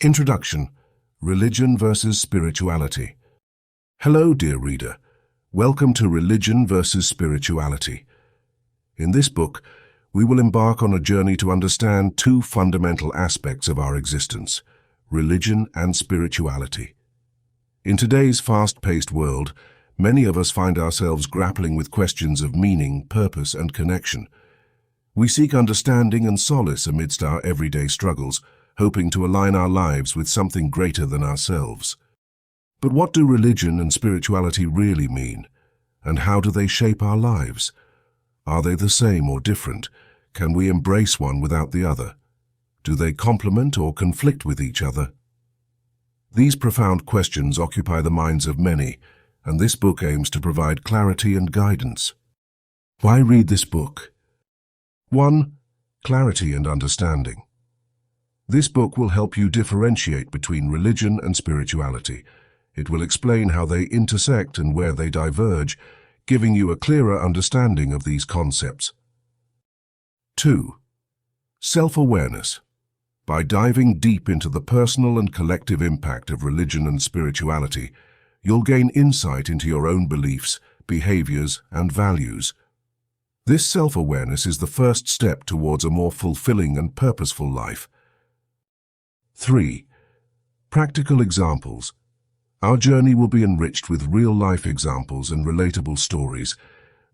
Introduction: Religion versus Spirituality. Hello, dear reader. Welcome to Religion versus Spirituality. In this book, we will embark on a journey to understand two fundamental aspects of our existence: religion and spirituality. In today's fast-paced world, many of us find ourselves grappling with questions of meaning, purpose, and connection. We seek understanding and solace amidst our everyday struggles, hoping to align our lives with something greater than ourselves. But what do religion and spirituality really mean? And how do they shape our lives? Are they the same or different? Can we embrace one without the other? Do they complement or conflict with each other? These profound questions occupy the minds of many, and this book aims to provide clarity and guidance. Why read this book? 1. Clarity and understanding. This book will help you differentiate between religion and spirituality. It will explain how they intersect and where they diverge, giving you a clearer understanding of these concepts. 2. Self-awareness. By diving deep into the personal and collective impact of religion and spirituality, you'll gain insight into your own beliefs, behaviors, and values. This self-awareness is the first step towards a more fulfilling and purposeful life. 3. Practical examples. Our journey will be enriched with real-life examples and relatable stories.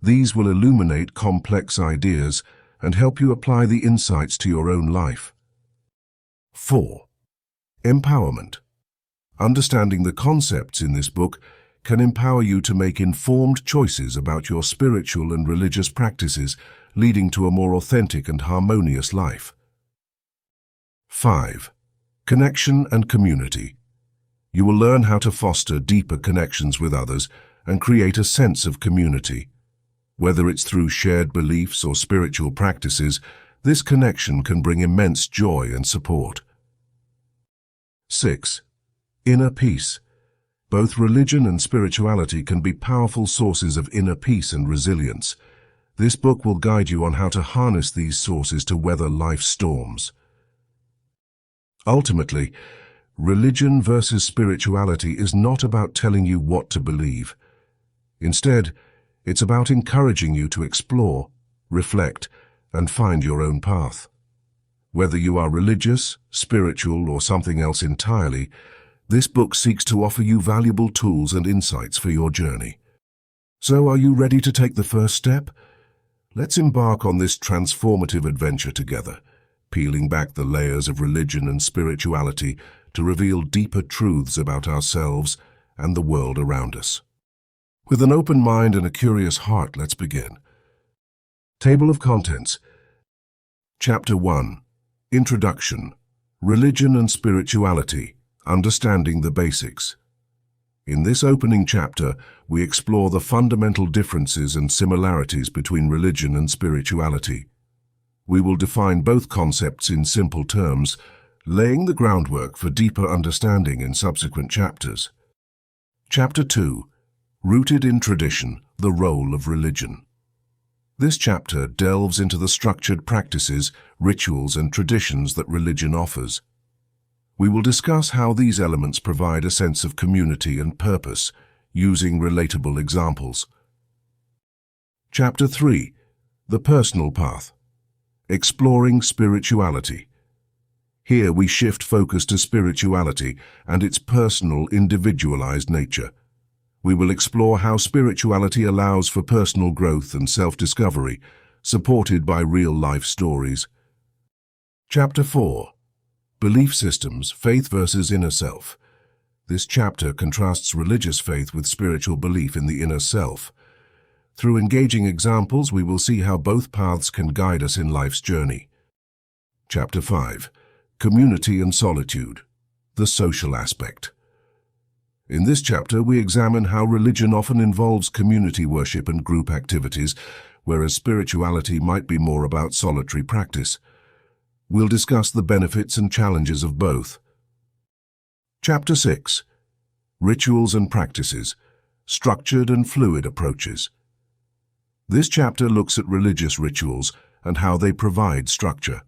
These will illuminate complex ideas and help you apply the insights to your own life. 4. Empowerment. Understanding the concepts in this book can empower you to make informed choices about your spiritual and religious practices, leading to a more authentic and harmonious life. 5. Connection and community. You will learn how to foster deeper connections with others and create a sense of community. Whether it's through shared beliefs or spiritual practices, this connection can bring immense joy and support. 6. Inner peace. Both religion and spirituality can be powerful sources of inner peace and resilience. This book will guide you on how to harness these sources to weather life's storms. Ultimately, religion versus spirituality is not about telling you what to believe. Instead, it's about encouraging you to explore, reflect, and find your own path. Whether you are religious, spiritual, or something else entirely, this book seeks to offer you valuable tools and insights for your journey. So, are you ready to take the first step? Let's embark on this transformative adventure together, peeling back the layers of religion and spirituality to reveal deeper truths about ourselves and the world around us. With an open mind and a curious heart, let's begin. Table of Contents. Chapter 1. Introduction. Religion and Spirituality. Understanding the Basics. In this opening chapter, we explore the fundamental differences and similarities between religion and spirituality. We will define both concepts in simple terms, laying the groundwork for deeper understanding in subsequent chapters. Chapter 2. Rooted in Tradition, the Role of Religion. This chapter delves into the structured practices, rituals, and traditions that religion offers. We will discuss how these elements provide a sense of community and purpose, using relatable examples. Chapter 3. The Personal Path. Exploring Spirituality. Here we shift focus to spirituality and its personal, individualized nature. We will explore how spirituality allows for personal growth and self-discovery, supported by real-life stories. Chapter 4. Belief Systems, Faith versus Inner Self. This chapter contrasts religious faith with spiritual belief in the inner self. Through engaging examples, we will see how both paths can guide us in life's journey. Chapter 5. Community and Solitude, the Social Aspect. In this chapter, we examine how religion often involves community worship and group activities, whereas spirituality might be more about solitary practice. We'll discuss the benefits and challenges of both. Chapter 6. Rituals and Practices, Structured and Fluid Approaches. This chapter looks at religious rituals and how they provide structure.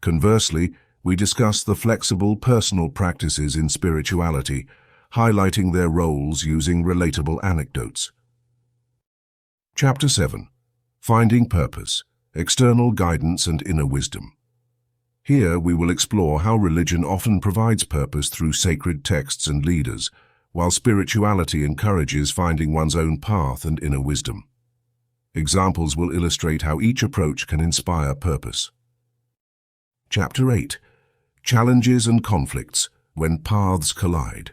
Conversely, we discuss the flexible personal practices in spirituality, highlighting their roles using relatable anecdotes. Chapter 7. Finding Purpose, External Guidance and Inner Wisdom. Here we will explore how religion often provides purpose through sacred texts and leaders, while spirituality encourages finding one's own path and inner wisdom. Examples will illustrate how each approach can inspire purpose. Chapter 8. Challenges and Conflicts When Paths Collide.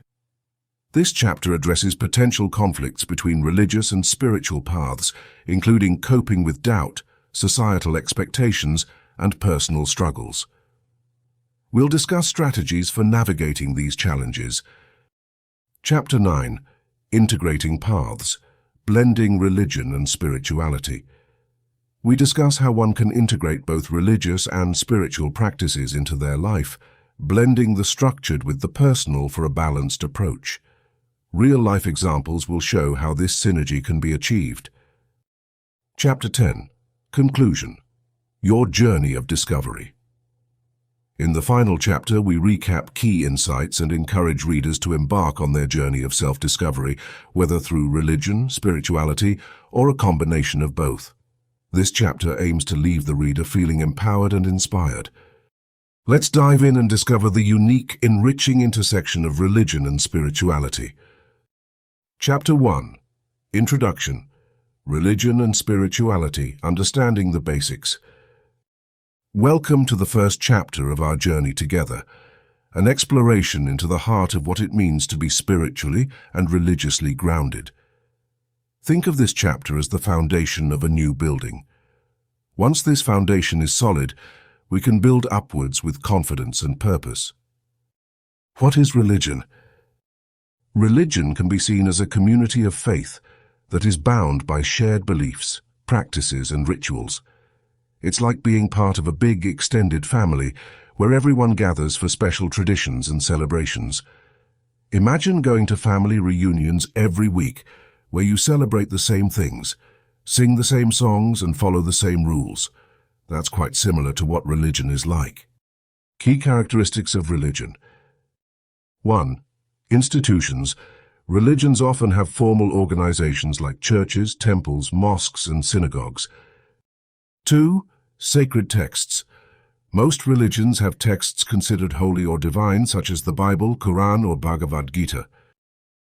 This chapter addresses potential conflicts between religious and spiritual paths, including coping with doubt, societal expectations, and personal struggles. We'll discuss strategies for navigating these challenges. Chapter 9. Integrating Paths, Blending Religion and Spirituality. We discuss how one can integrate both religious and spiritual practices into their life, blending the structured with the personal for a balanced approach. Real-life examples will show how this synergy can be achieved. Chapter 10. Conclusion. Your Journey of Discovery. In the final chapter, we recap key insights and encourage readers to embark on their journey of self-discovery, whether through religion, spirituality, or a combination of both. This chapter aims to leave the reader feeling empowered and inspired. Let's dive in and discover the unique, enriching intersection of religion and spirituality. Chapter 1. Introduction. Religion and Spirituality, Understanding the Basics. Welcome to the first chapter of our journey together, an exploration into the heart of what it means to be spiritually and religiously grounded. Think of this chapter as the foundation of a new building. Once this foundation is solid, we can build upwards with confidence and purpose. What is religion? Religion can be seen as a community of faith that is bound by shared beliefs, practices, and rituals. It's like being part of a big, extended family where everyone gathers for special traditions and celebrations. Imagine going to family reunions every week where you celebrate the same things, sing the same songs, and follow the same rules. That's quite similar to what religion is like. Key characteristics of religion. 1. Institutions. Religions often have formal organizations like churches, temples, mosques, and synagogues. 2. Sacred texts. Most religions have texts considered holy or divine, such as the Bible, Quran, or Bhagavad Gita.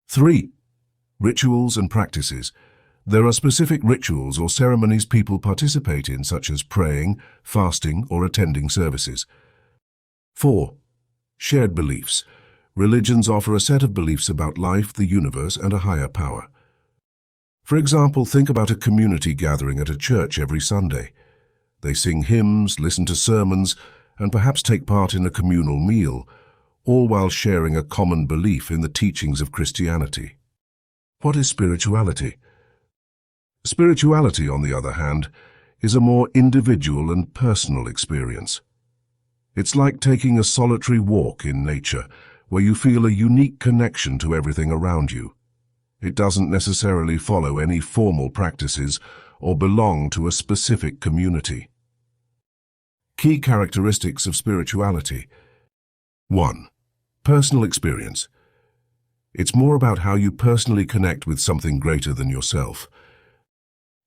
3. Rituals and practices. There are specific rituals or ceremonies people participate in, such as praying, fasting, or attending services. 4. Shared beliefs. Religions offer a set of beliefs about life, the universe, and a higher power. For example, think about a community gathering at a church every Sunday. They sing hymns, listen to sermons, and perhaps take part in a communal meal, all while sharing a common belief in the teachings of Christianity. What is spirituality? Spirituality, on the other hand, is a more individual and personal experience. It's like taking a solitary walk in nature, where you feel a unique connection to everything around you. It doesn't necessarily follow any formal practices or belong to a specific community. Key characteristics of spirituality. 1. Personal experience. It's more about how you personally connect with something greater than yourself.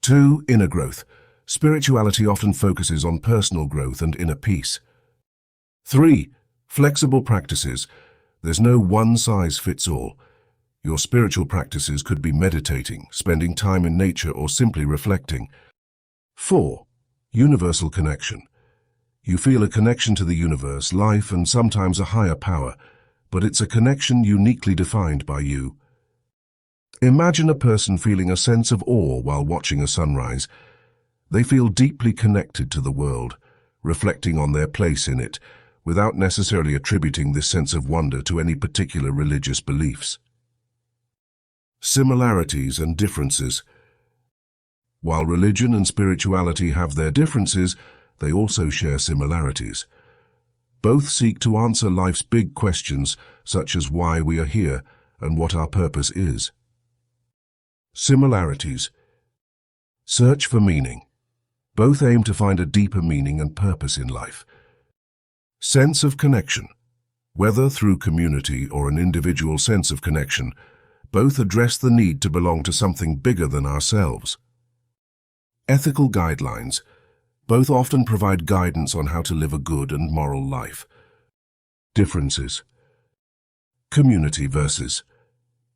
2. Inner growth. Spirituality often focuses on personal growth and inner peace. 3. Flexible practices. There's no one-size-fits-all. Your spiritual practices could be meditating, spending time in nature, or simply reflecting. 4. Universal connection. You feel a connection to the universe, life, and sometimes a higher power, but it's a connection uniquely defined by you. Imagine a person feeling a sense of awe while watching a sunrise. They feel deeply connected to the world, reflecting on their place in it, without necessarily attributing this sense of wonder to any particular religious beliefs. Similarities and differences. While religion and spirituality have their differences, they also share similarities. Both seek to answer life's big questions, such as why we are here and what our purpose is. Similarities. Search for meaning. Both aim to find a deeper meaning and purpose in life. Sense of connection. Whether through community or an individual sense of connection, both address the need to belong to something bigger than ourselves. Ethical guidelines. Both often provide guidance on how to live a good and moral life. Differences. Community versus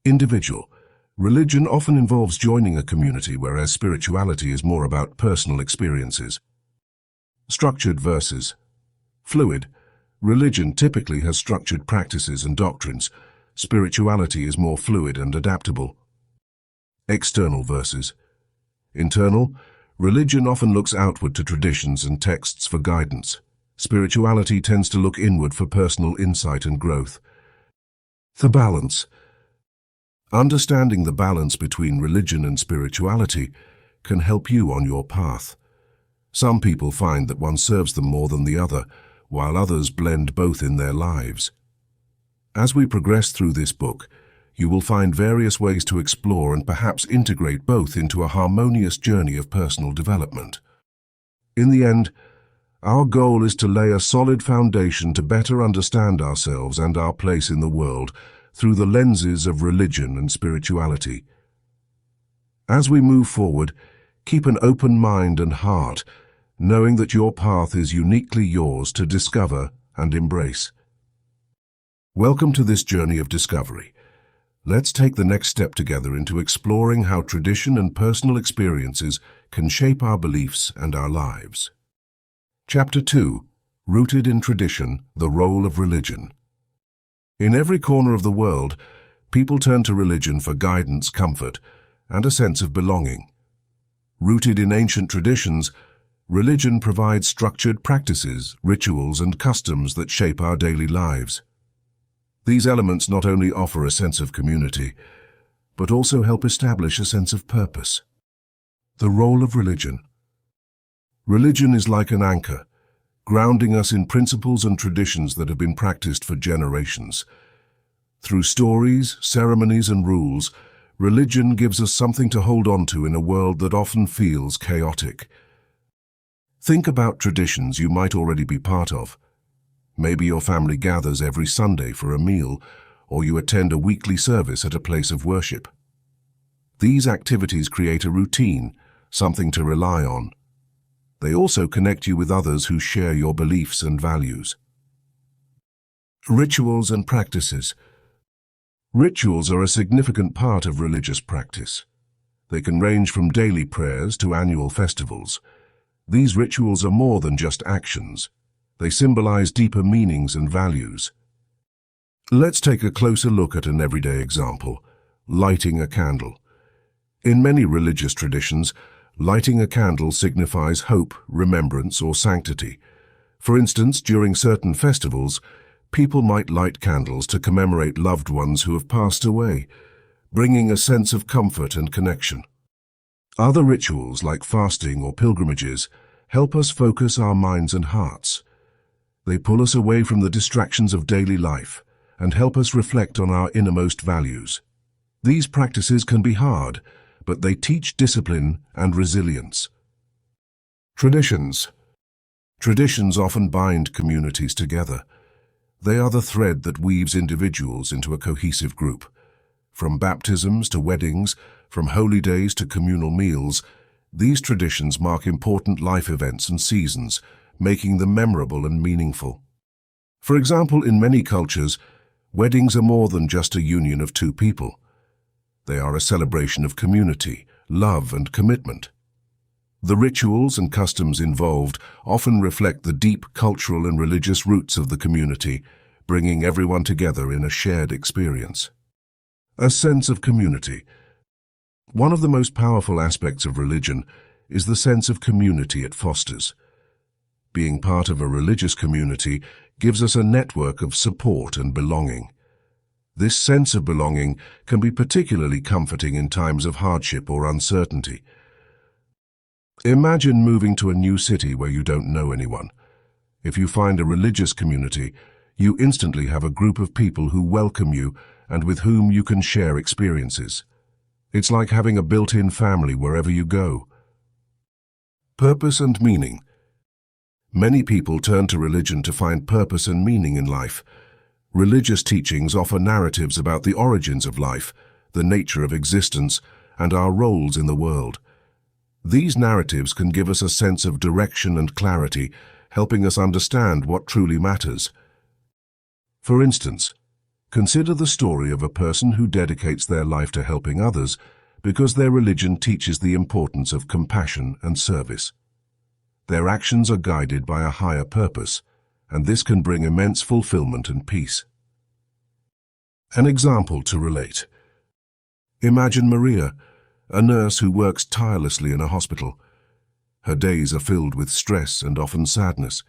individual. Religion often involves joining a community, whereas spirituality is more about personal experiences. Structured versus fluid. Religion typically has structured practices and doctrines. Spirituality is more fluid and adaptable. External versus internal. Religion often looks outward to traditions and texts for guidance. Spirituality tends to look inward for personal insight and growth. The balance. Understanding the balance between religion and spirituality can help you on your path. Some people find that one serves them more than the other, while others blend both in their lives. As we progress through this book, you will find various ways to explore and perhaps integrate both into a harmonious journey of personal development. In the end, our goal is to lay a solid foundation to better understand ourselves and our place in the world through the lenses of religion and spirituality. As we move forward, keep an open mind and heart, knowing that your path is uniquely yours to discover and embrace. Welcome to this journey of discovery. Let's take the next step together into exploring how tradition and personal experiences can shape our beliefs and our lives. Chapter 2. Rooted in Tradition, the Role of Religion. In every corner of the world, people turn to religion for guidance, comfort, and a sense of belonging. Rooted in ancient traditions, religion provides structured practices, rituals, and customs that shape our daily lives. These elements not only offer a sense of community, but also help establish a sense of purpose. The role of religion. Religion is like an anchor, grounding us in principles and traditions that have been practiced for generations. Through stories, ceremonies, and rules, religion gives us something to hold on to in a world that often feels chaotic. Think about traditions you might already be part of. Maybe your family gathers every Sunday for a meal, or you attend a weekly service at a place of worship. These activities create a routine, something to rely on. They also connect you with others who share your beliefs and values. Rituals and practices. Rituals are a significant part of religious practice. They can range from daily prayers to annual festivals. These rituals are more than just actions. They symbolize deeper meanings and values. Let's take a closer look at an everyday example: lighting a candle. In many religious traditions, lighting a candle signifies hope, remembrance, or sanctity. For instance, during certain festivals, people might light candles to commemorate loved ones who have passed away, bringing a sense of comfort and connection. Other rituals, like fasting or pilgrimages, help us focus our minds and hearts. They pull us away from the distractions of daily life and help us reflect on our innermost values. These practices can be hard, but they teach discipline and resilience. Traditions. Traditions often bind communities together. They are the thread that weaves individuals into a cohesive group. From baptisms to weddings, from holy days to communal meals, these traditions mark important life events and seasons, making them memorable and meaningful. For example, in many cultures, weddings are more than just a union of two people. They are a celebration of community, love, and commitment. The rituals and customs involved often reflect the deep cultural and religious roots of the community, bringing everyone together in a shared experience. A sense of community. One of the most powerful aspects of religion is the sense of community it fosters. Being part of a religious community gives us a network of support and belonging. This sense of belonging can be particularly comforting in times of hardship or uncertainty. Imagine moving to a new city where you don't know anyone. If you find a religious community, you instantly have a group of people who welcome you and with whom you can share experiences. It's like having a built-in family wherever you go. Purpose and meaning. Many people turn to religion to find purpose and meaning in life. Religious teachings offer narratives about the origins of life, the nature of existence, and our roles in the world. These narratives can give us a sense of direction and clarity, helping us understand what truly matters. For instance, consider the story of a person who dedicates their life to helping others because their religion teaches the importance of compassion and service. Their actions are guided by a higher purpose, and this can bring immense fulfillment and peace. An example to relate. Imagine Maria, a nurse who works tirelessly in a hospital. Her days are filled with stress and often sadness,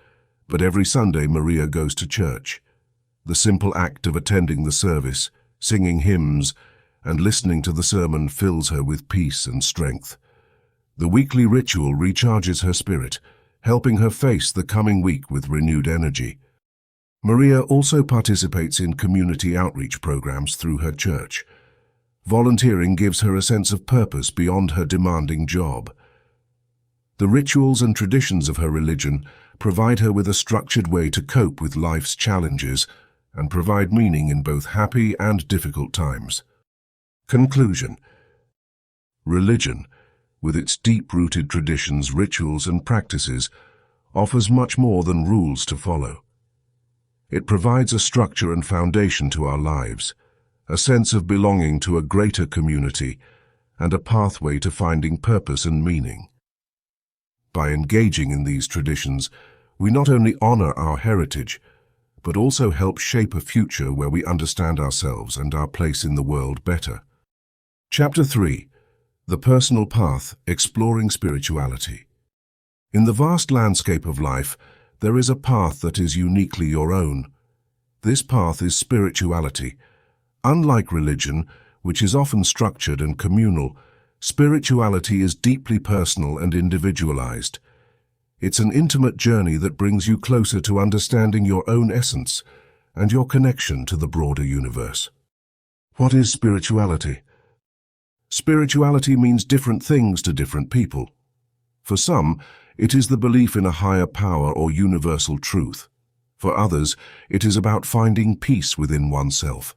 but every Sunday Maria goes to church. The simple act of attending the service, singing hymns, and listening to the sermon fills her with peace and strength. The weekly ritual recharges her spirit, helping her face the coming week with renewed energy. Maria also participates in community outreach programs through her church. Volunteering gives her a sense of purpose beyond her demanding job. The rituals and traditions of her religion provide her with a structured way to cope with life's challenges and provide meaning in both happy and difficult times. Conclusion. Religion, with its deep-rooted traditions, rituals, and practices, offers much more than rules to follow. It provides a structure and foundation to our lives, a sense of belonging to a greater community, and a pathway to finding purpose and meaning. By engaging in these traditions, we not only honor our heritage, but also help shape a future where we understand ourselves and our place in the world better. Chapter 3. The Personal Path, Exploring Spirituality. In the vast landscape of life, there is a path that is uniquely your own. This path is spirituality. Unlike religion, which is often structured and communal, spirituality is deeply personal and individualized. It's an intimate journey that brings you closer to understanding your own essence and your connection to the broader universe. What is spirituality? Spirituality means different things to different people. For some, it is the belief in a higher power or universal truth. For others, it is about finding peace within oneself.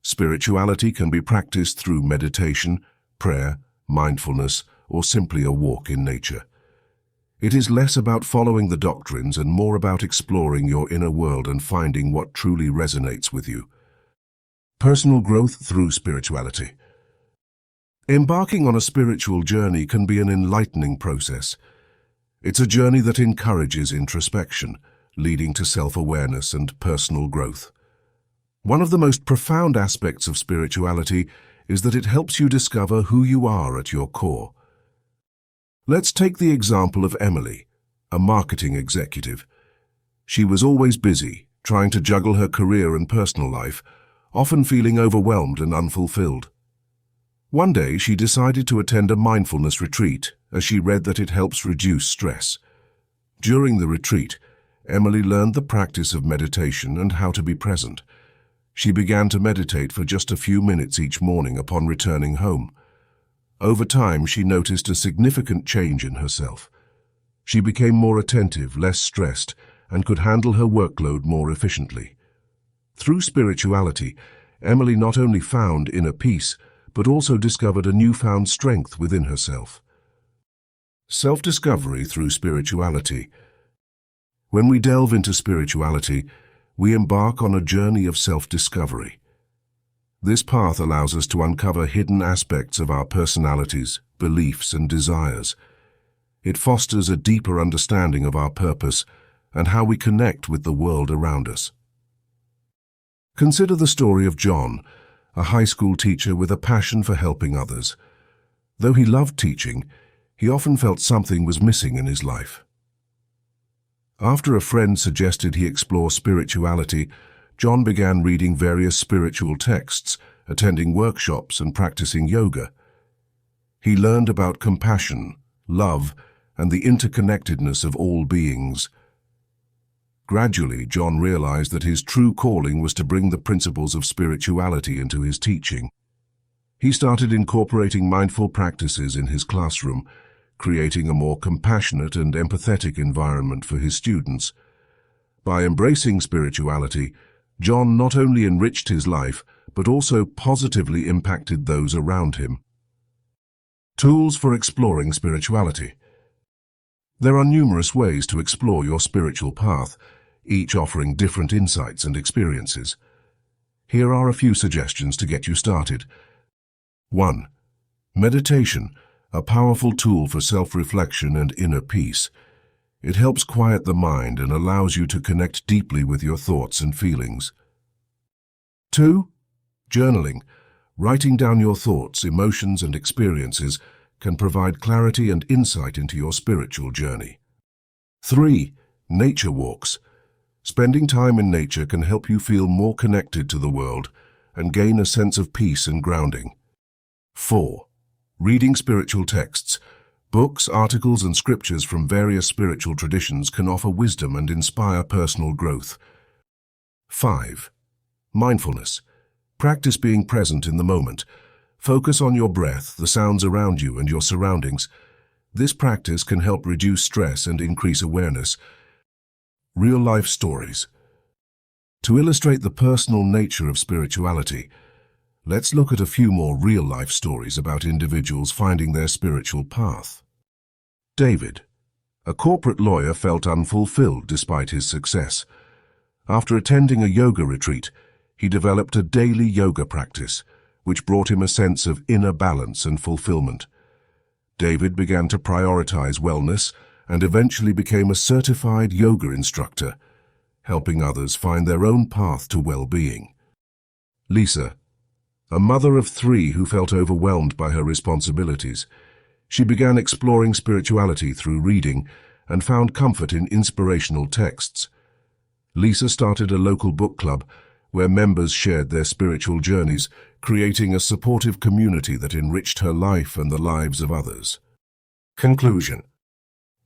Spirituality can be practiced through meditation, prayer, mindfulness, or simply a walk in nature. It is less about following the doctrines and more about exploring your inner world and finding what truly resonates with you. Personal growth through spirituality. Embarking on a spiritual journey can be an enlightening process. It's a journey that encourages introspection, leading to self-awareness and personal growth. One of the most profound aspects of spirituality is that it helps you discover who you are at your core. Let's take the example of Emily, a marketing executive. She was always busy, trying to juggle her career and personal life, often feeling overwhelmed and unfulfilled. One day, she decided to attend a mindfulness retreat, as she read that it helps reduce stress. During the retreat, Emily learned the practice of meditation and how to be present. She began to meditate for just a few minutes each morning upon returning home. Over time, she noticed a significant change in herself. She became more attentive, less stressed, and could handle her workload more efficiently. Through spirituality, Emily not only found inner peace, but also discovered a newfound strength within herself. Self-discovery through spirituality. When we delve into spirituality, we embark on a journey of self-discovery. This path allows us to uncover hidden aspects of our personalities, beliefs, and desires. It fosters a deeper understanding of our purpose and how we connect with the world around us. Consider the story of John, a high school teacher with a passion for helping others. Though he loved teaching, he often felt something was missing in his life. After a friend suggested he explore spirituality, John began reading various spiritual texts, attending workshops, and practicing yoga. He learned about compassion, love, and the interconnectedness of all beings. Gradually, John realized that his true calling was to bring the principles of spirituality into his teaching. He started incorporating mindful practices in his classroom, creating a more compassionate and empathetic environment for his students. By embracing spirituality, John not only enriched his life, but also positively impacted those around him. Tools for exploring spirituality. There are numerous ways to explore your spiritual path, each offering different insights and experiences. Here are a few suggestions to get you started. 1. Meditation, a powerful tool for self-reflection and inner peace. It helps quiet the mind and allows you to connect deeply with your thoughts and feelings. 2. Journaling. Writing down your thoughts, emotions, and experiences can provide clarity and insight into your spiritual journey. 3. Nature walks. Spending time in nature can help you feel more connected to the world and gain a sense of peace and grounding. 4. Reading spiritual texts. Books, articles, and scriptures from various spiritual traditions can offer wisdom and inspire personal growth. 5. Mindfulness. Practice being present in the moment. Focus on your breath, the sounds around you, and your surroundings. This practice can help reduce stress and increase awareness. Real-life stories. To illustrate the personal nature of spirituality, let's look at a few more real-life stories about individuals finding their spiritual path. David, a corporate lawyer, felt unfulfilled despite his success. After attending a yoga retreat, he developed a daily yoga practice, which brought him a sense of inner balance and fulfillment. David began to prioritize wellness and eventually became a certified yoga instructor, helping others find their own path to well-being. Lisa, a mother of 3 who felt overwhelmed by her responsibilities. She began exploring spirituality through reading and found comfort in inspirational texts. Lisa started a local book club where members shared their spiritual journeys, creating a supportive community that enriched her life and the lives of others. Conclusion.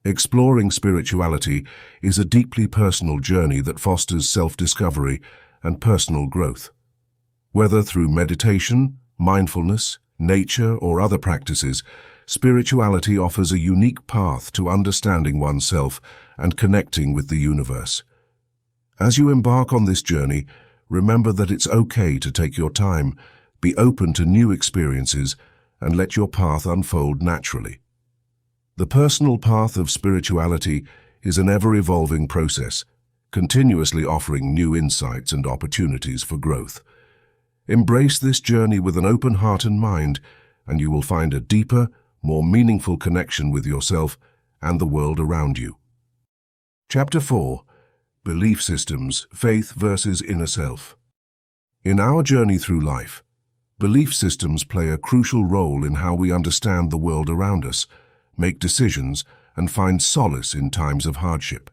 Exploring spirituality is a deeply personal journey that fosters self-discovery and personal growth. Whether through meditation, mindfulness, nature, or other practices, spirituality offers a unique path to understanding oneself and connecting with the universe. As you embark on this journey, remember that it's okay to take your time, be open to new experiences, and let your path unfold naturally. The personal path of spirituality is an ever-evolving process, continuously offering new insights and opportunities for growth. Embrace this journey with an open heart and mind, and you will find a deeper, more meaningful connection with yourself and the world around you. Chapter 4. Belief Systems, Faith versus Inner Self. In our journey through life, belief systems play a crucial role in how we understand the world around us, make decisions, and find solace in times of hardship.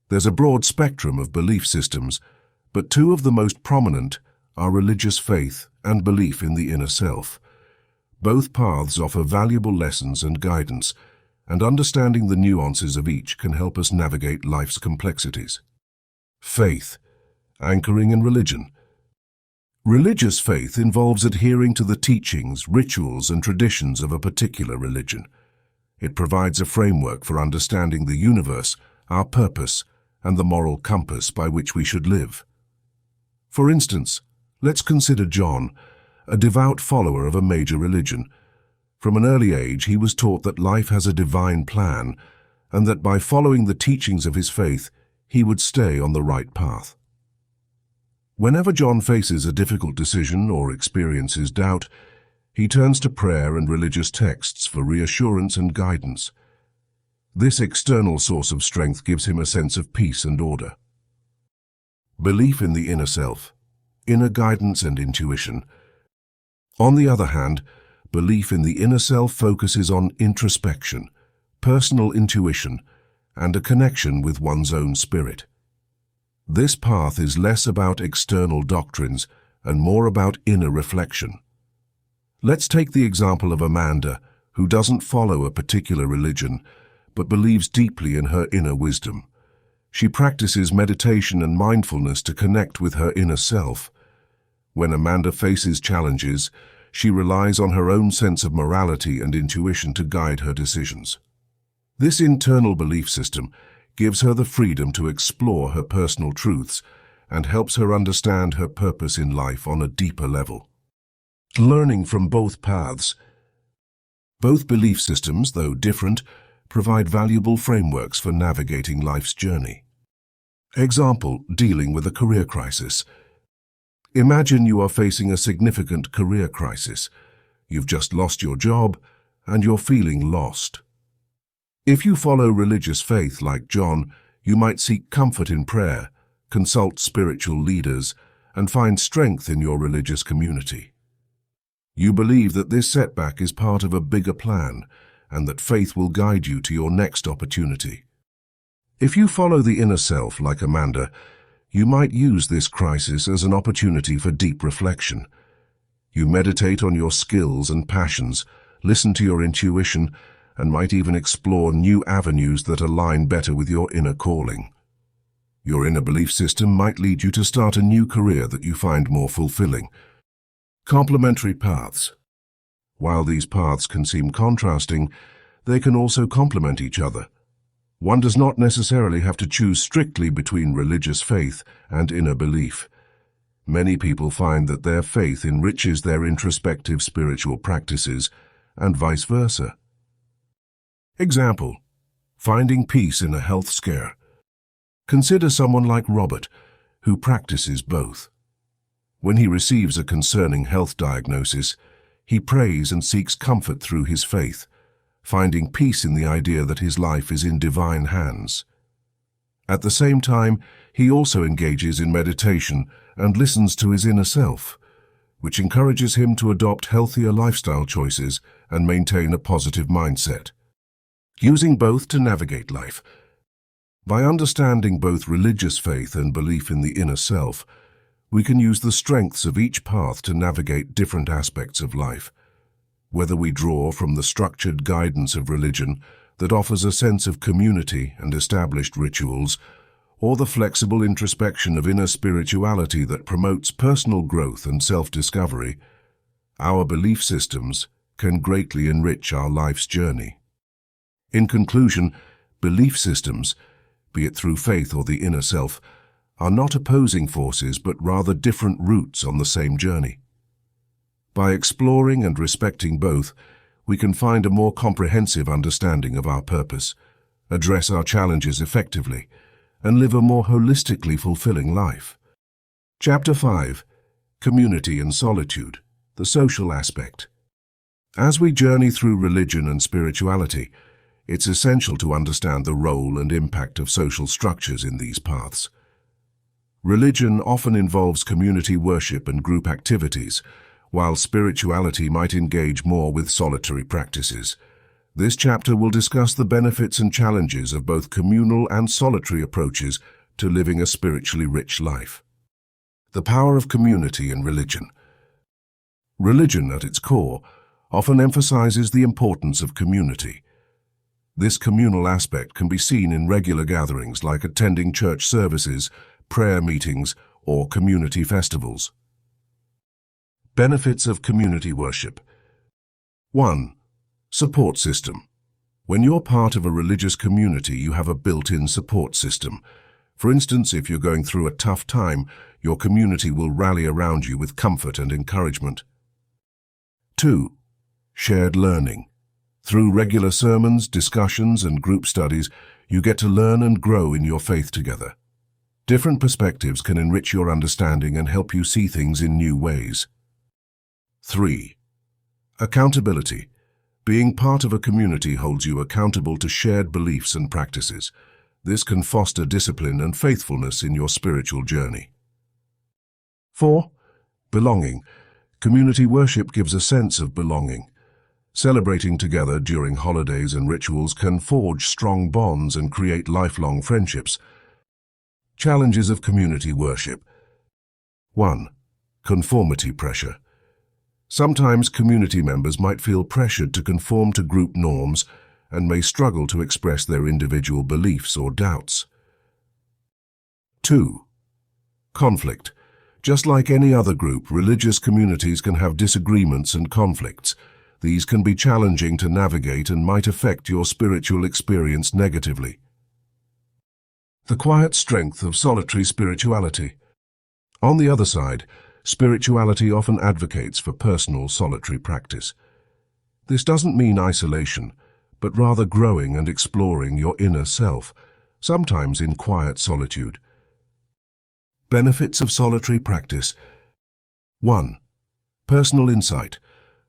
There's a broad spectrum of belief systems, but 2 of the most prominent are religious faith and belief in the inner self. Both paths offer valuable lessons and guidance, and understanding the nuances of each can help us navigate life's complexities. Faith, anchoring in religion. Religious faith involves adhering to the teachings, rituals, and traditions of a particular religion. It provides a framework for understanding the universe, our purpose, and the moral compass by which we should live. For instance, let's consider John, a devout follower of a major religion. From an early age, he was taught that life has a divine plan, and that by following the teachings of his faith, he would stay on the right path. Whenever John faces a difficult decision or experiences doubt, he turns to prayer and religious texts for reassurance and guidance. This external source of strength gives him a sense of peace and order. Belief in the inner self, inner guidance and intuition. On the other hand, belief in the inner self focuses on introspection, personal intuition, and a connection with one's own spirit. This path is less about external doctrines and more about inner reflection. Let's take the example of Amanda, who doesn't follow a particular religion, but believes deeply in her inner wisdom. She practices meditation and mindfulness to connect with her inner self. When Amanda faces challenges, She relies on her own sense of morality and intuition to guide her decisions. This internal belief system gives her the freedom to explore her personal truths and helps her understand her purpose in life on a deeper level. Learning from both paths. Both belief systems, though different, provide valuable frameworks for navigating life's journey. Example, dealing with a career crisis. Imagine you are facing a significant career crisis. You've just lost your job and you're feeling lost. If you follow religious faith like John, you might seek comfort in prayer, consult spiritual leaders, and find strength in your religious community. You believe that this setback is part of a bigger plan and that faith will guide you to your next opportunity. If you follow the inner self like Amanda, you might use this crisis as an opportunity for deep reflection. You meditate on your skills and passions, listen to your intuition, and might even explore new avenues that align better with your inner calling. Your inner belief system might lead you to start a new career that you find more fulfilling. Complementary paths. While these paths can seem contrasting, they can also complement each other. One does not necessarily have to choose strictly between religious faith and inner belief. Many people find that their faith enriches their introspective spiritual practices, and vice versa. Example, finding peace in a health scare. Consider someone like Robert, who practices both. When he receives a concerning health diagnosis, he prays and seeks comfort through his faith, finding peace in the idea that his life is in divine hands. At the same time, he also engages in meditation and listens to his inner self, which encourages him to adopt healthier lifestyle choices and maintain a positive mindset. Using both to navigate life. By understanding both religious faith and belief in the inner self, we can use the strengths of each path to navigate different aspects of life. Whether we draw from the structured guidance of religion that offers a sense of community and established rituals, or the flexible introspection of inner spirituality that promotes personal growth and self-discovery, our belief systems can greatly enrich our life's journey. In conclusion, belief systems, be it through faith or the inner self, are not opposing forces but rather different routes on the same journey. By exploring and respecting both, we can find a more comprehensive understanding of our purpose, address our challenges effectively, and live a more holistically fulfilling life. Chapter 5. Community and Solitude, the Social Aspect. As we journey through religion and spirituality, it's essential to understand the role and impact of social structures in these paths. Religion often involves community worship and group activities, while spirituality might engage more with solitary practices. This chapter will discuss the benefits and challenges of both communal and solitary approaches to living a spiritually rich life. The power of community in religion. Religion, at its core, often emphasizes the importance of community. This communal aspect can be seen in regular gatherings like attending church services, prayer meetings, or community festivals. Benefits of community worship. 1. Support system. When you're part of a religious community, you have a built-in support system. For instance, if you're going through a tough time, your community will rally around you with comfort and encouragement. 2. Shared learning. Through regular sermons, discussions, and group studies, you get to learn and grow in your faith together. Different perspectives can enrich your understanding and help you see things in new ways. 3. Accountability. Being part of a community holds you accountable to shared beliefs and practices. This can foster discipline and faithfulness in your spiritual journey. 4. Belonging. Community worship gives a sense of belonging. Celebrating together during holidays and rituals can forge strong bonds and create lifelong friendships. Challenges of community worship. 1. Conformity pressure. Sometimes community members might feel pressured to conform to group norms and may struggle to express their individual beliefs or doubts. 2. Conflict. Just like any other group, religious communities can have disagreements and conflicts. These can be challenging to navigate and might affect your spiritual experience negatively. The quiet strength of solitary spirituality. On the other side, spirituality often advocates for personal solitary practice. This doesn't mean isolation, but rather growing and exploring your inner self, sometimes in quiet solitude. Benefits of solitary practice. 1. Personal insight.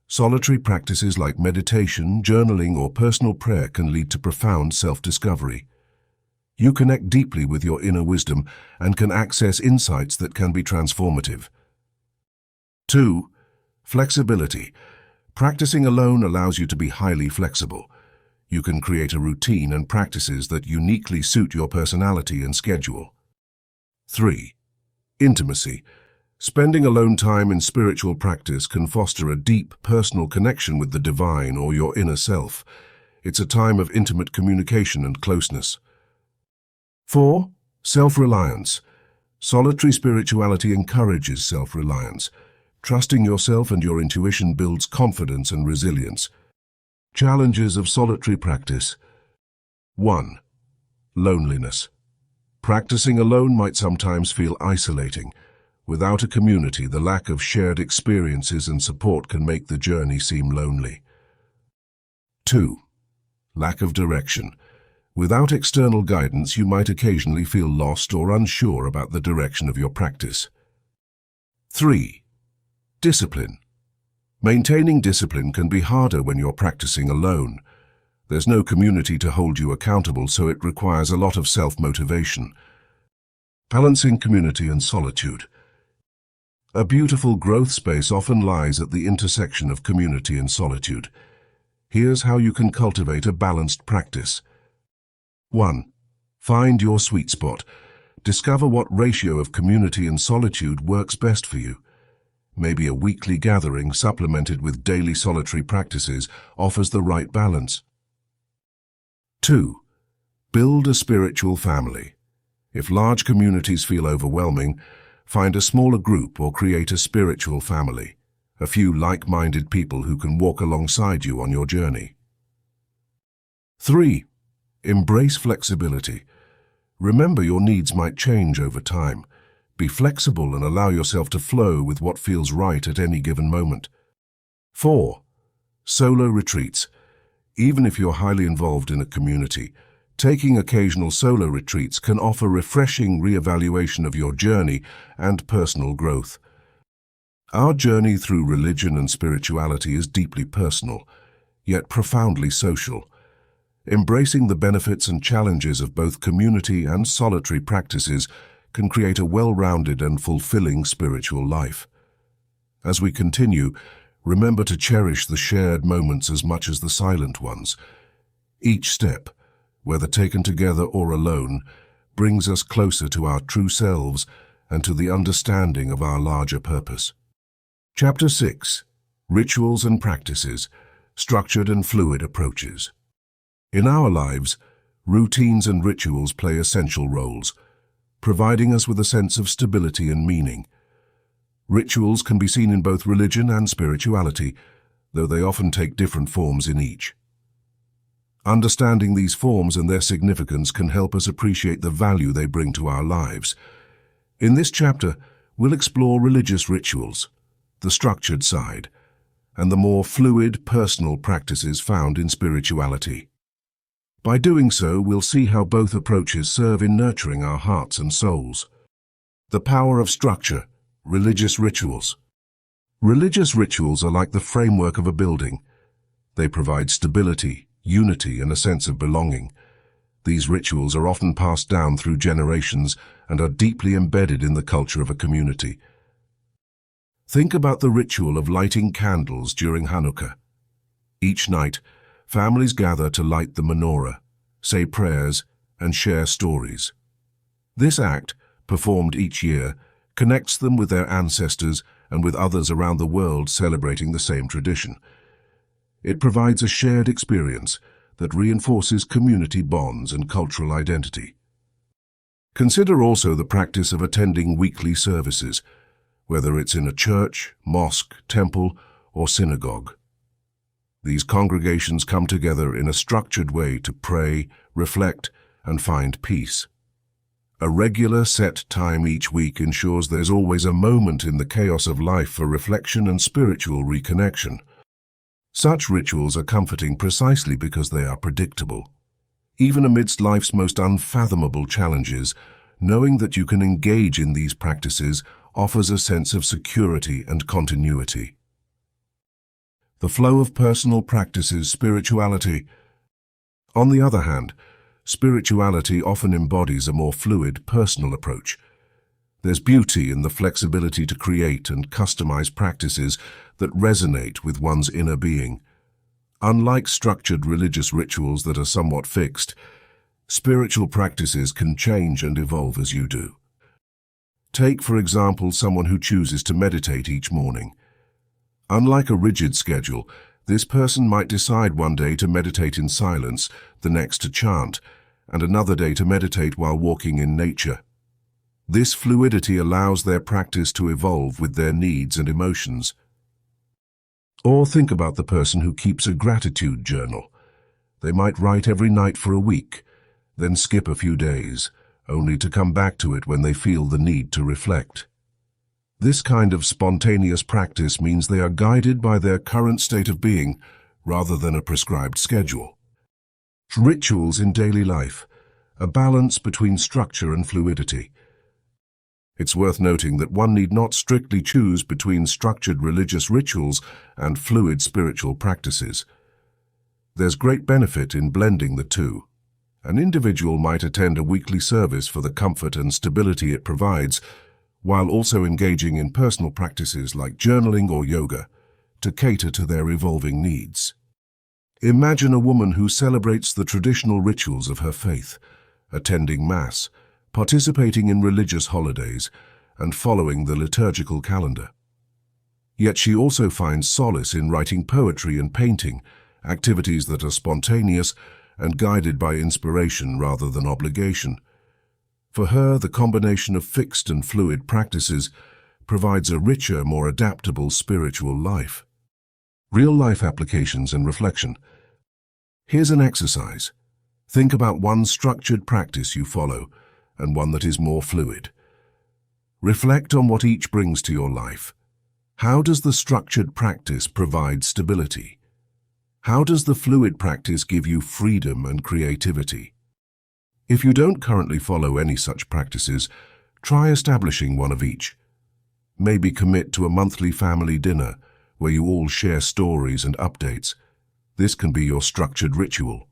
Solitary practices like meditation, journaling, or personal prayer can lead to profound self-discovery. You connect deeply with your inner wisdom and can access insights that can be transformative. 2. Flexibility. Practicing alone allows you to be highly flexible. You can create a routine and practices that uniquely suit your personality and schedule. 3. Intimacy. Spending alone time in spiritual practice can foster a deep personal connection with the divine or your inner self. It's a time of intimate communication and closeness. 4. Self-reliance. Solitary spirituality encourages self-reliance. Trusting yourself and your intuition builds confidence and resilience. Challenges of solitary practice. 1. Loneliness. Practicing alone might sometimes feel isolating. Without a community, the lack of shared experiences and support can make the journey seem lonely. 2. Lack of direction. Without external guidance, you might occasionally feel lost or unsure about the direction of your practice. 3. Discipline. Maintaining discipline can be harder when you're practicing alone. There's no community to hold you accountable, so it requires a lot of self-motivation. Balancing community and solitude. A beautiful growth space often lies at the intersection of community and solitude. Here's how you can cultivate a balanced practice. 1. Find your sweet spot. Discover what ratio of community and solitude works best for you. Maybe a weekly gathering supplemented with daily solitary practices offers the right balance. 2. Build a spiritual family. If large communities feel overwhelming, find a smaller group or create a spiritual family, a few like-minded people who can walk alongside you on your journey. 3. Embrace flexibility. Remember, your needs might change over time. Be flexible and allow yourself to flow with what feels right at any given moment. 4. Solo retreats. Even if you're highly involved in a community, taking occasional solo retreats can offer refreshing re-evaluation of your journey and personal growth. Our journey through religion and spirituality is deeply personal, yet profoundly social. Embracing the benefits and challenges of both community and solitary practices can create a well-rounded and fulfilling spiritual life. As we continue, remember to cherish the shared moments as much as the silent ones. Each step, whether taken together or alone, brings us closer to our true selves and to the understanding of our larger purpose. Chapter 6. Rituals and Practices, Structured and Fluid Approaches. In our lives, routines and rituals play essential roles, providing us with a sense of stability and meaning. Rituals can be seen in both religion and spirituality, though they often take different forms in each. Understanding these forms and their significance can help us appreciate the value they bring to our lives. In this chapter, we'll explore religious rituals, the structured side, and the more fluid, personal practices found in spirituality. By doing so, we'll see how both approaches serve in nurturing our hearts and souls. The power of structure, religious rituals. Religious rituals are like the framework of a building. They provide stability, unity, and a sense of belonging. These rituals are often passed down through generations and are deeply embedded in the culture of a community. Think about the ritual of lighting candles during Hanukkah. Each night, families gather to light the menorah, say prayers, and share stories. This act, performed each year, connects them with their ancestors and with others around the world celebrating the same tradition. It provides a shared experience that reinforces community bonds and cultural identity. Consider also the practice of attending weekly services. whether it's in a church, mosque, temple, or synagogue. These congregations come together in a structured way to pray, reflect, and find peace. A regular set time each week ensures there's always a moment in the chaos of life for reflection and spiritual reconnection. Such rituals are comforting precisely because they are predictable. Even amidst life's most unfathomable challenges, knowing that you can engage in these practices offers a sense of security and continuity. The flow of personal practices, spirituality. On the other hand, spirituality often embodies a more fluid, personal approach. There's beauty in the flexibility to create and customize practices that resonate with one's inner being. Unlike structured religious rituals that are somewhat fixed, spiritual practices can change and evolve as you do. Take, for example, someone who chooses to meditate each morning. Unlike a rigid schedule, this person might decide one day to meditate in silence, the next to chant, and another day to meditate while walking in nature. This fluidity allows their practice to evolve with their needs and emotions. Or think about the person who keeps a gratitude journal. They might write every night for a week, then skip a few days, only to come back to it when they feel the need to reflect. This kind of spontaneous practice means they are guided by their current state of being rather than a prescribed schedule. Rituals in daily life, a balance between structure and fluidity. It's worth noting that one need not strictly choose between structured religious rituals and fluid spiritual practices. There's great benefit in blending the two. An individual might attend a weekly service for the comfort and stability it provides, while also engaging in personal practices like journaling or yoga to cater to their evolving needs. Imagine a woman who celebrates the traditional rituals of her faith, attending Mass, participating in religious holidays, and following the liturgical calendar. Yet she also finds solace in writing poetry and painting, activities that are spontaneous and guided by inspiration rather than obligation. For her, the combination of fixed and fluid practices provides a richer, more adaptable spiritual life. Real-life applications and reflection. Here's an exercise. Think about one structured practice you follow and one that is more fluid. Reflect on what each brings to your life. How does the structured practice provide stability? How does the fluid practice give you freedom and creativity? If you don't currently follow any such practices, try establishing one of each. Maybe commit to a monthly family dinner where you all share stories and updates. This can be your structured ritual.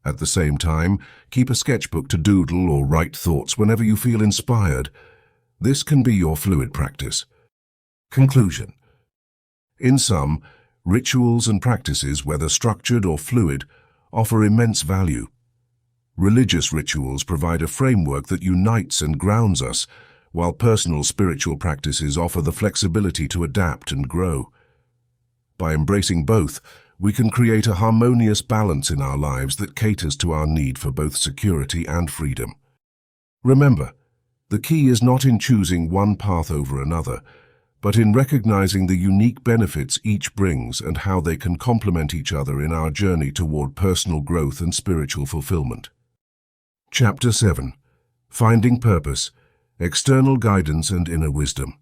At the same time, keep a sketchbook to doodle or write thoughts whenever you feel inspired. This can be your fluid practice. Conclusion. In sum, rituals and practices, whether structured or fluid, offer immense value. Religious rituals provide a framework that unites and grounds us, while personal spiritual practices offer the flexibility to adapt and grow. By embracing both, we can create a harmonious balance in our lives that caters to our need for both security and freedom. Remember, the key is not in choosing one path over another, but in recognizing the unique benefits each brings and how they can complement each other in our journey toward personal growth and spiritual fulfillment. Chapter 7. Finding Purpose, External Guidance and Inner Wisdom.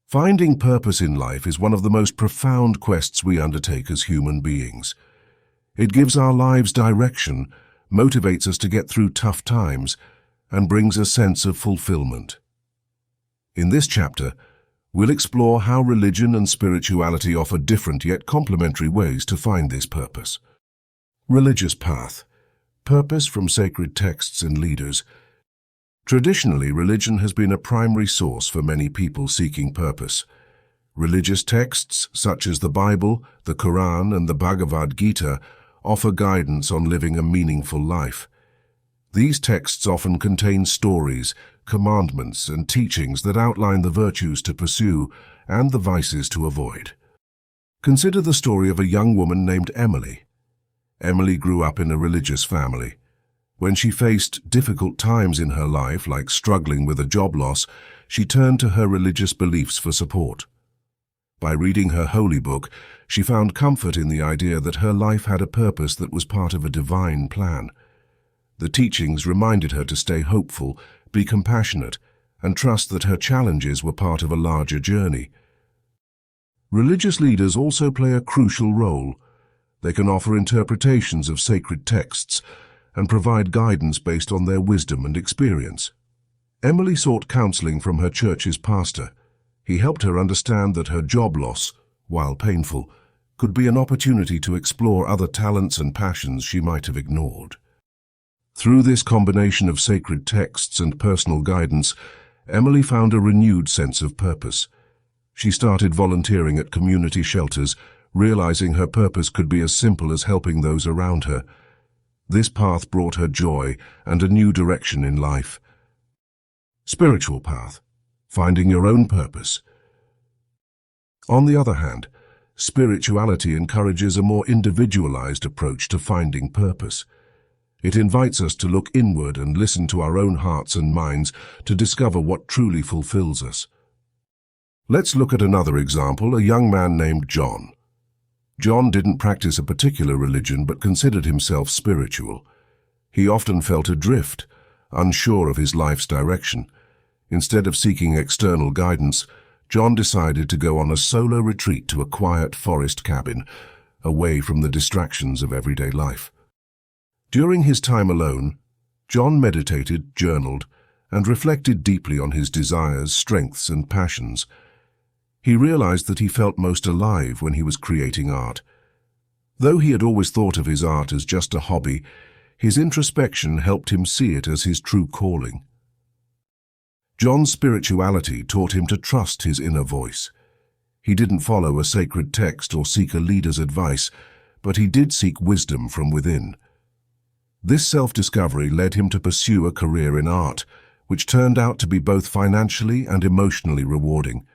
Finding purpose in life is one of the most profound quests we undertake as human beings. It gives our lives direction, motivates us to get through tough times, and brings a sense of fulfillment. In this chapter, we'll explore how religion and spirituality offer different yet complementary ways to find this purpose. Religious path. Purpose from sacred texts and leaders. Traditionally, religion has been a primary source for many people seeking purpose. Religious texts, such as the Bible, the Quran, and the Bhagavad Gita, offer guidance on living a meaningful life. These texts often contain stories, commandments, and teachings that outline the virtues to pursue and the vices to avoid. Consider the story of a young woman named Emily. Emily grew up in a religious family. When she faced difficult times in her life, like struggling with a job loss, she turned to her religious beliefs for support. By reading her holy book, she found comfort in the idea that her life had a purpose that was part of a divine plan. The teachings reminded her to stay hopeful, be compassionate, and trust that her challenges were part of a larger journey. Religious leaders also play a crucial role. They can offer interpretations of sacred texts and provide guidance based on their wisdom and experience. Emily sought counseling from her church's pastor. He helped her understand that her job loss, while painful, could be an opportunity to explore other talents and passions she might have ignored. Through this combination of sacred texts and personal guidance, Emily found a renewed sense of purpose. She started volunteering at community shelters, realizing her purpose could be as simple as helping those around her. This path brought her joy and a new direction in life. Spiritual path, finding your own purpose. On the other hand, spirituality encourages a more individualized approach to finding purpose. It invites us to look inward and listen to our own hearts and minds to discover what truly fulfills us. Let's look at another example, a young man named John. John didn't practice a particular religion but considered himself spiritual. He often felt adrift, unsure of his life's direction. Instead of seeking external guidance, John decided to go on a solo retreat to a quiet forest cabin, away from the distractions of everyday life. During his time alone, John meditated, journaled, and reflected deeply on his desires, strengths, and passions. He realized that he felt most alive when he was creating art. Though he had always thought of his art as just a hobby, his introspection helped him see it as his true calling. John's spirituality taught him to trust his inner voice. He didn't follow a sacred text or seek a leader's advice, but he did seek wisdom from within. This self-discovery led him to pursue a career in art, which turned out to be both financially and emotionally rewarding.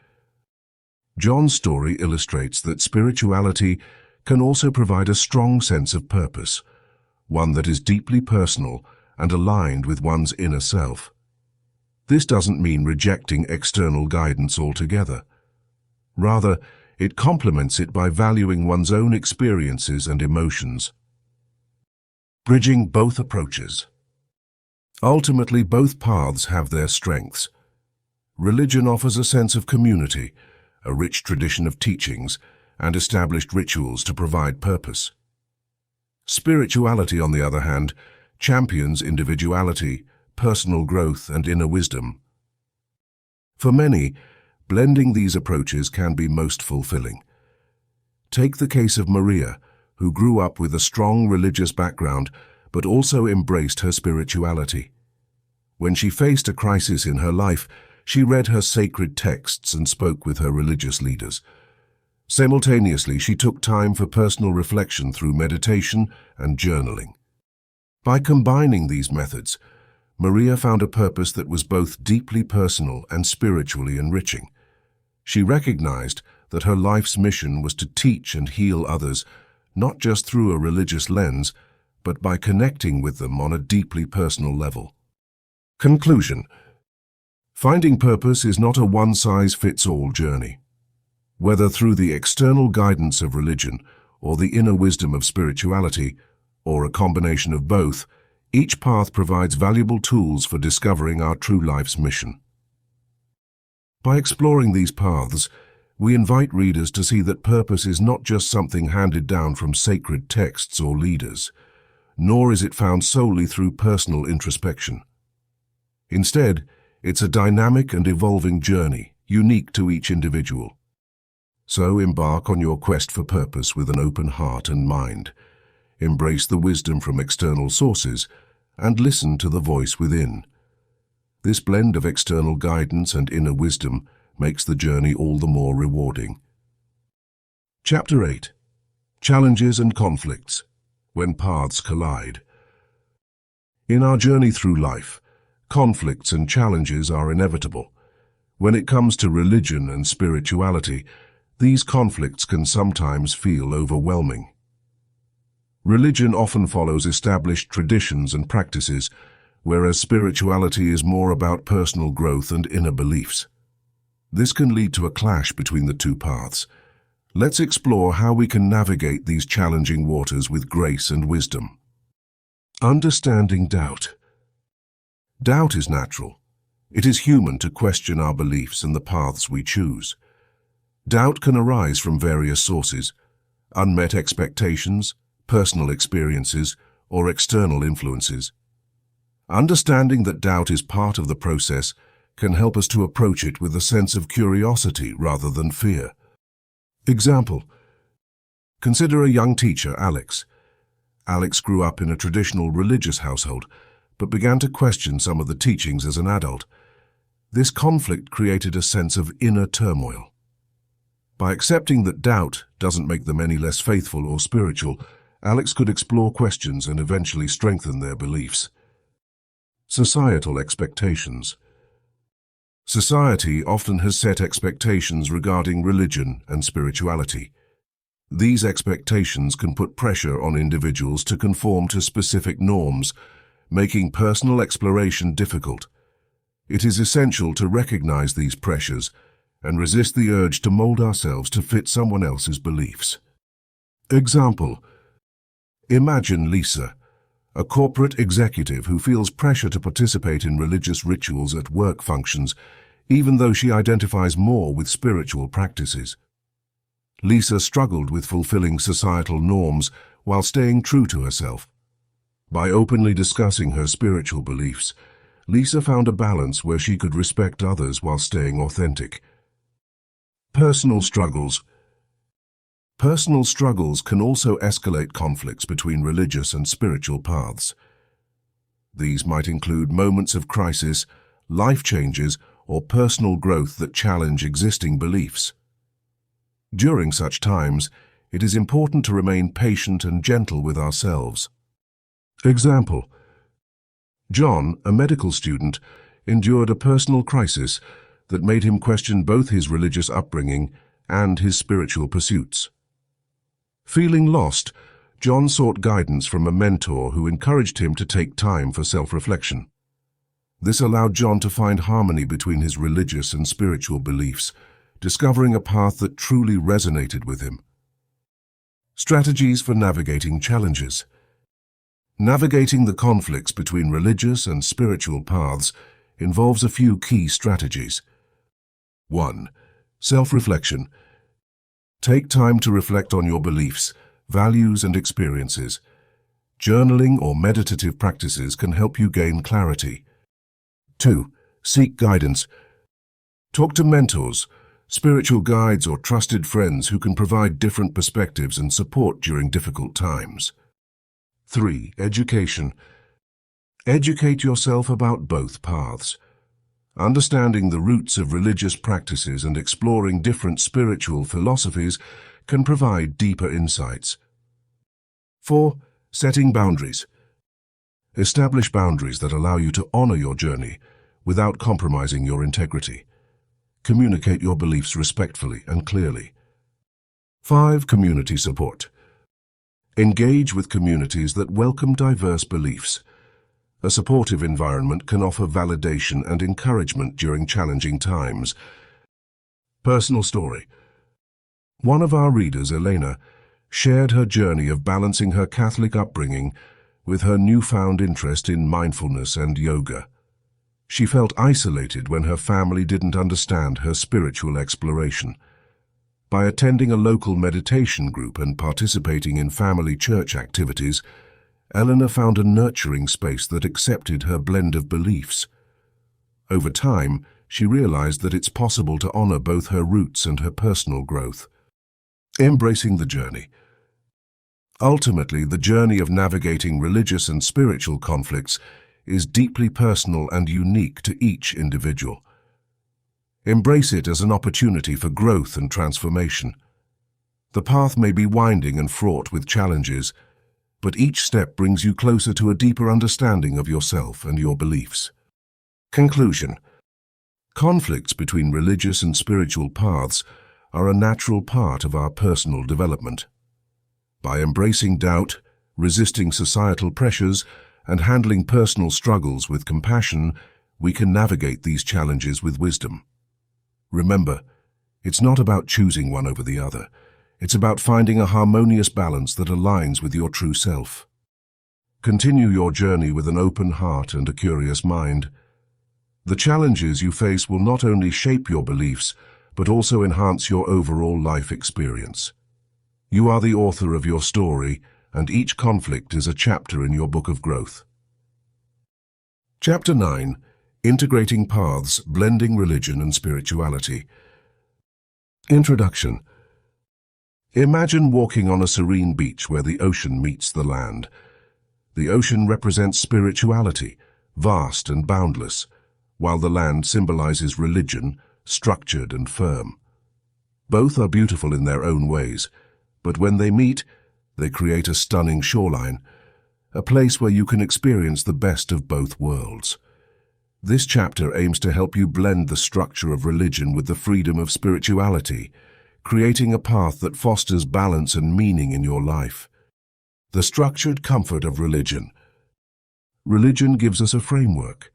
John's story illustrates that spirituality can also provide a strong sense of purpose, one that is deeply personal and aligned with one's inner self. This doesn't mean rejecting external guidance altogether. Rather, it complements it by valuing one's own experiences and emotions. Bridging both approaches. Ultimately, both paths have their strengths. Religion offers a sense of community, a rich tradition of teachings, and established rituals to provide purpose. Spirituality, on the other hand, champions individuality, personal growth, and inner wisdom. For many, blending these approaches can be most fulfilling. Take the case of Maria, who grew up with a strong religious background but also embraced her spirituality. When she faced a crisis in her life, she read her sacred texts and spoke with her religious leaders. Simultaneously, she took time for personal reflection through meditation and journaling. By combining these methods, Maria found a purpose that was both deeply personal and spiritually enriching. She recognized that her life's mission was to teach and heal others, not just through a religious lens, but by connecting with them on a deeply personal level. Conclusion. Finding purpose is not a one-size-fits-all journey. Whether through the external guidance of religion or the inner wisdom of spirituality, or a combination of both, each path provides valuable tools for discovering our true life's mission. By exploring these paths, we invite readers to see that purpose is not just something handed down from sacred texts or leaders, nor is it found solely through personal introspection. Instead, it's a dynamic and evolving journey, unique to each individual. So embark on your quest for purpose with an open heart and mind. Embrace the wisdom from external sources and listen to the voice within. This blend of external guidance and inner wisdom makes the journey all the more rewarding. Chapter 8. Challenges and Conflicts, When Paths Collide. In our journey through life, conflicts and challenges are inevitable. When it comes to religion and spirituality, these conflicts can sometimes feel overwhelming. Religion often follows established traditions and practices, whereas spirituality is more about personal growth and inner beliefs. This can lead to a clash between the two paths. Let's explore how we can navigate these challenging waters with grace and wisdom. Understanding doubt. Doubt is natural. It is human to question our beliefs and the paths we choose. Doubt can arise from various sources: unmet expectations, personal experiences, or external influences. Understanding that doubt is part of the process can help us to approach it with a sense of curiosity rather than fear. Example: consider a young teacher, Alex. Alex grew up in a traditional religious household, but began to question some of the teachings as an adult. This conflict created a sense of inner turmoil. By accepting that doubt doesn't make them any less faithful or spiritual, Alex could explore questions and eventually strengthen their beliefs. Societal expectations. Society often has set expectations regarding religion and spirituality. These expectations can put pressure on individuals to conform to specific norms, making personal exploration difficult. It is essential to recognize these pressures and resist the urge to mold ourselves to fit someone else's beliefs. Example: imagine Lisa, a corporate executive who feels pressure to participate in religious rituals at work functions, even though she identifies more with spiritual practices. Lisa struggled with fulfilling societal norms while staying true to herself. By openly discussing her spiritual beliefs, Lisa found a balance where she could respect others while staying authentic. Personal struggles. Personal struggles can also escalate conflicts between religious and spiritual paths. These might include moments of crisis, life changes, or personal growth that challenge existing beliefs. During such times, it is important to remain patient and gentle with ourselves. Example: John, a medical student, endured a personal crisis that made him question both his religious upbringing and his spiritual pursuits. Feeling lost, John sought guidance from a mentor who encouraged him to take time for self-reflection. This allowed John to find harmony between his religious and spiritual beliefs, discovering a path that truly resonated with him. Strategies for navigating challenges. Navigating the conflicts between religious and spiritual paths involves a few key strategies. 1. Self-reflection. Take time to reflect on your beliefs, values, and experiences. Journaling or meditative practices can help you gain clarity. 2. Seek guidance. Talk to mentors, spiritual guides, or trusted friends who can provide different perspectives and support during difficult times. 3. Education. Educate yourself about both paths. Understanding the roots of religious practices and exploring different spiritual philosophies can provide deeper insights. 4. Setting boundaries. Establish boundaries that allow you to honor your journey without compromising your integrity. Communicate your beliefs respectfully and clearly. 5. Community support. Engage with communities that welcome diverse beliefs. A supportive environment can offer validation and encouragement during challenging times. Personal story. One of our readers, Elena, shared her journey of balancing her Catholic upbringing with her newfound interest in mindfulness and yoga. She felt isolated when her family didn't understand her spiritual exploration. By attending a local meditation group and participating in family church activities, Eleanor found a nurturing space that accepted her blend of beliefs. Over time, she realized that it's possible to honor both her roots and her personal growth. Embracing the journey. Ultimately, the journey of navigating religious and spiritual conflicts is deeply personal and unique to each individual. Embrace it as an opportunity for growth and transformation. The path may be winding and fraught with challenges, but each step brings you closer to a deeper understanding of yourself and your beliefs. Conclusion. Conflicts between religious and spiritual paths are a natural part of our personal development. By embracing doubt, resisting societal pressures, and handling personal struggles with compassion, we can navigate these challenges with wisdom. Remember, it's not about choosing one over the other. It's about finding a harmonious balance that aligns with your true self. Continue your journey with an open heart and a curious mind. The challenges you face will not only shape your beliefs, but also enhance your overall life experience. You are the author of your story, and each conflict is a chapter in your book of growth. Chapter 9. Integrating Paths, Blending Religion and Spirituality. Introduction. Imagine walking on a serene beach where the ocean meets the land. The ocean represents spirituality, vast and boundless, while the land symbolizes religion, structured and firm. Both are beautiful in their own ways, but when they meet, they create a stunning shoreline, a place where you can experience the best of both worlds. This chapter aims to help you blend the structure of religion with the freedom of spirituality, creating a path that fosters balance and meaning in your life. The structured comfort of religion. Religion gives us a framework.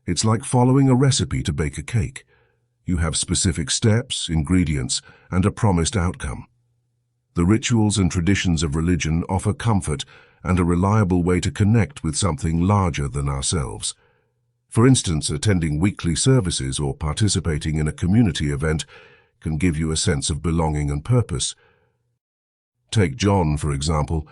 It's like following a recipe to bake a cake. You have specific steps, ingredients, and a promised outcome. The rituals and traditions of religion offer comfort and a reliable way to connect with something larger than ourselves. For instance, attending weekly services or participating in a community event can give you a sense of belonging and purpose. Take John, for example.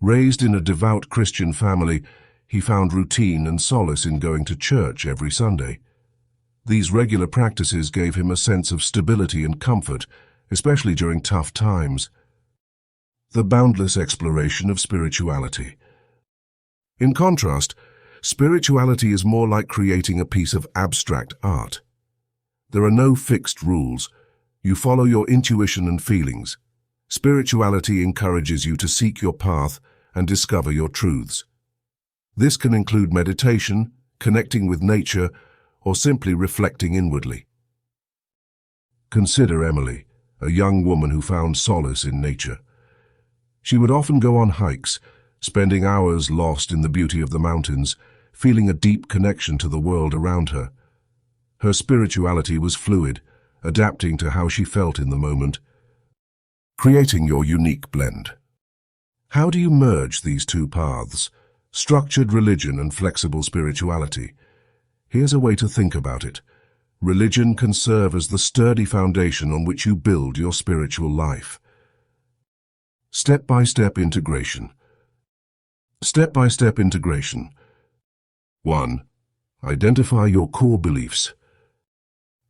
Raised in a devout Christian family, he found routine and solace in going to church every Sunday. These regular practices gave him a sense of stability and comfort, especially during tough times. The boundless exploration of spirituality. In contrast, spirituality is more like creating a piece of abstract art. There are no fixed rules. You follow your intuition and feelings. Spirituality encourages you to seek your path and discover your truths. This can include meditation, connecting with nature, or simply reflecting inwardly. Consider Emily, a young woman who found solace in nature. She would often go on hikes, spending hours lost in the beauty of the mountains, feeling a deep connection to the world around her. Her spirituality was fluid, adapting to how she felt in the moment. Creating your unique blend. How do you merge these two paths, structured religion and flexible spirituality? Here's a way to think about it. Religion can serve as the sturdy foundation on which you build your spiritual life. Step-by-step integration. Step-by-step integration. 1. Identify your core beliefs.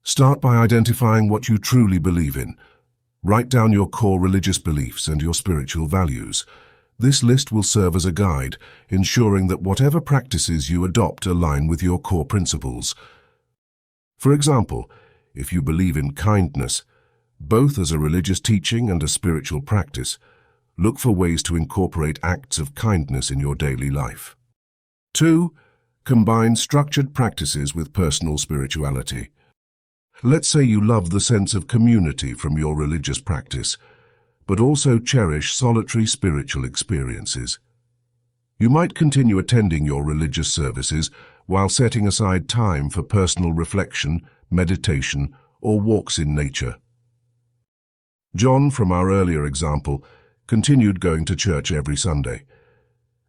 Start by identifying what you truly believe in. Write down your core religious beliefs and your spiritual values. This list will serve as a guide, ensuring that whatever practices you adopt align with your core principles. For example, if you believe in kindness, both as a religious teaching and a spiritual practice, look for ways to incorporate acts of kindness in your daily life. 2. Combine structured practices with personal spirituality. Let's say you love the sense of community from your religious practice, but also cherish solitary spiritual experiences. You might continue attending your religious services while setting aside time for personal reflection, meditation, or walks in nature. John, from our earlier example, continued going to church every Sunday.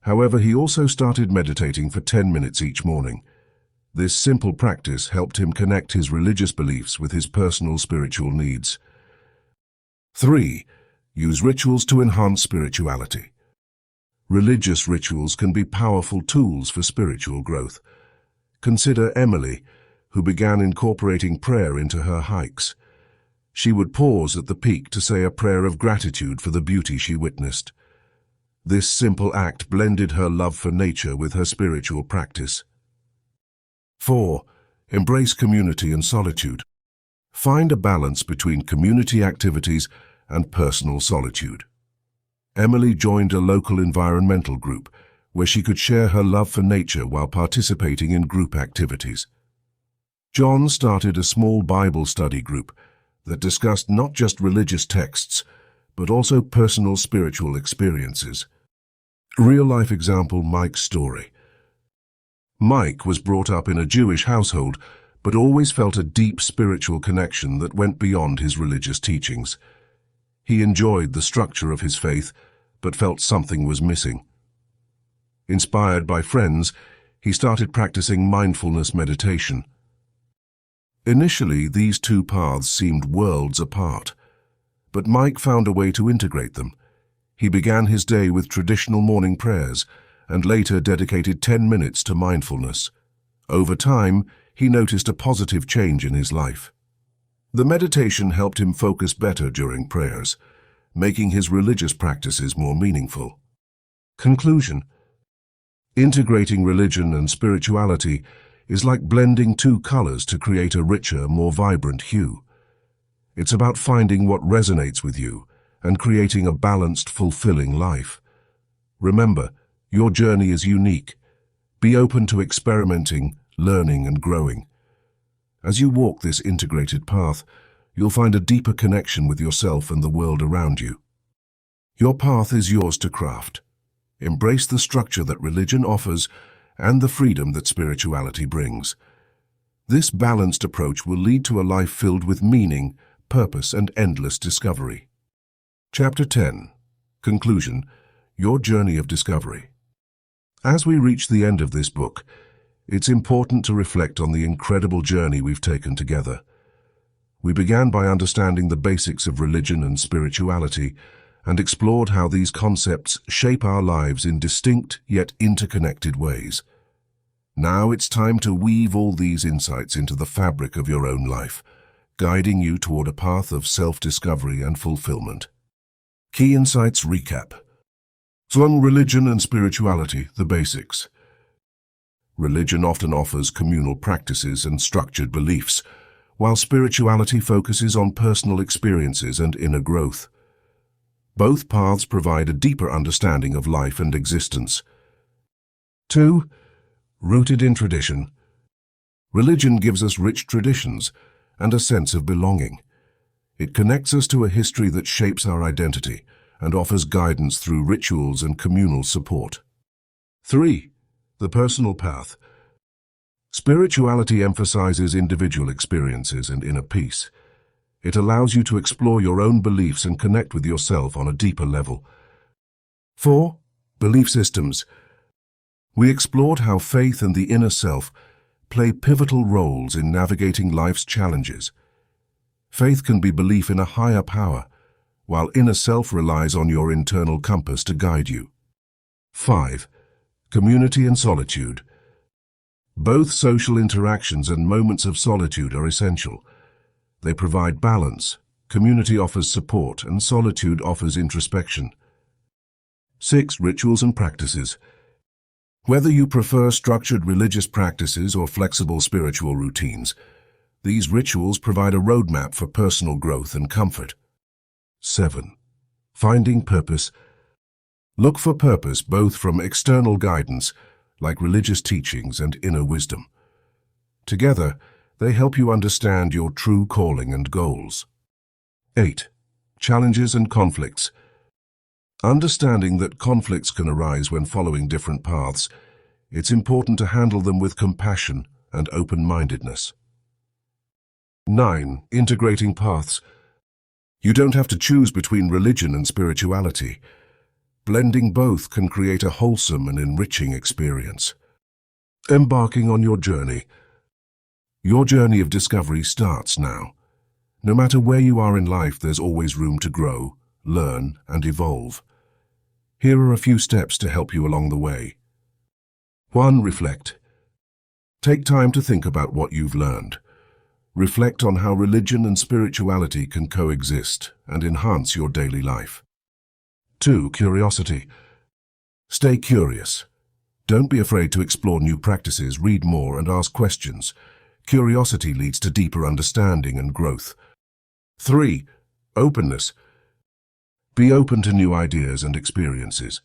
However, he also started meditating for 10 minutes each morning. This simple practice helped him connect his religious beliefs with his personal spiritual needs. 3. Use rituals to enhance spirituality. Religious rituals can be powerful tools for spiritual growth. Consider Emily, who began incorporating prayer into her hikes. She would pause at the peak to say a prayer of gratitude for the beauty she witnessed. This simple act blended her love for nature with her spiritual practice. 4. Embrace community and solitude. Find a balance between community activities and personal solitude. Emily joined a local environmental group where she could share her love for nature while participating in group activities. John started a small Bible study group that discussed not just religious texts, but also personal spiritual experiences. Real-life example Mike's story. Mike was brought up in a Jewish household, but always felt a deep spiritual connection that went beyond his religious teachings. He enjoyed the structure of his faith, but felt something was missing. Inspired by friends, he started practicing mindfulness meditation. Initially, these two paths seemed worlds apart, but Mike found a way to integrate them. He began his day with traditional morning prayers and later dedicated 10 minutes to mindfulness. Over time, he noticed a positive change in his life. The meditation helped him focus better during prayers, making his religious practices more meaningful. Conclusion: integrating religion and spirituality is like blending two colors to create a richer, more vibrant hue. It's about finding what resonates with you and creating a balanced, fulfilling life. Remember, your journey is unique. Be open to experimenting, learning, and growing. As you walk this integrated path, you'll find a deeper connection with yourself and the world around you. Your path is yours to craft. Embrace the structure that religion offers and the freedom that spirituality brings. This balanced approach will lead to a life filled with meaning, purpose, and endless discovery. Chapter 10. Conclusion: Your Journey of Discovery. As we reach the end of this book, it's important to reflect on the incredible journey we've taken together. We began by understanding the basics of religion and spirituality and explored how these concepts shape our lives in distinct yet interconnected ways. Now it's time to weave all these insights into the fabric of your own life, guiding you toward a path of self-discovery and fulfillment. Key Insights Recap. On religion and spirituality, the basics. Religion often offers communal practices and structured beliefs, while spirituality focuses on personal experiences and inner growth. Both paths provide a deeper understanding of life and existence. 2. Rooted in tradition. Religion gives us rich traditions and a sense of belonging. It connects us to a history that shapes our identity and offers guidance through rituals and communal support. 3. The personal path. Spirituality emphasizes individual experiences and inner peace. It allows you to explore your own beliefs and connect with yourself on a deeper level. 4. Belief systems. We explored how faith and the inner self play pivotal roles in navigating life's challenges. Faith can be belief in a higher power, while inner self relies on your internal compass to guide you. 5. Community and solitude. Both social interactions and moments of solitude are essential. They provide balance. Community offers support, and solitude offers introspection. 6. Rituals and practices. Whether you prefer structured religious practices or flexible spiritual routines, these rituals provide a roadmap for personal growth and comfort. 7. Finding purpose. Look for purpose both from external guidance, like religious teachings, and inner wisdom. Together, they help you understand your true calling and goals. 8. Challenges and conflicts. Understanding that conflicts can arise when following different paths, it's important to handle them with compassion and open-mindedness. 9. Integrating paths. You don't have to choose between religion and spirituality. Blending both can create a wholesome and enriching experience. Embarking on your journey. Your journey of discovery starts now. No matter where you are in life, there's always room to grow, learn, and evolve. Here are a few steps to help you along the way. 1. Reflect. Take time to think about what you've learned. Reflect on how religion and spirituality can coexist and enhance your daily life. 2. Curiosity. Stay curious. Don't be afraid to explore new practices, read more, and ask questions. Curiosity leads to deeper understanding and growth. 3. Openness. Be open to new ideas and experiences.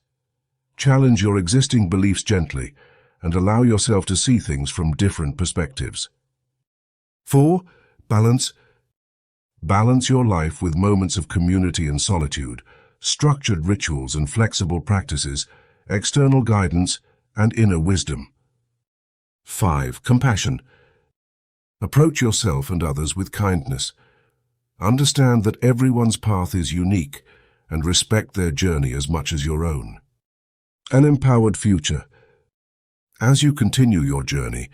Challenge your existing beliefs gently and allow yourself to see things from different perspectives. 4. Balance. Balance your life with moments of community and solitude, structured rituals and flexible practices, external guidance, and inner wisdom. 5. Compassion. Approach yourself and others with kindness. Understand that everyone's path is unique and respect their journey as much as your own. An empowered future. As you continue your journey,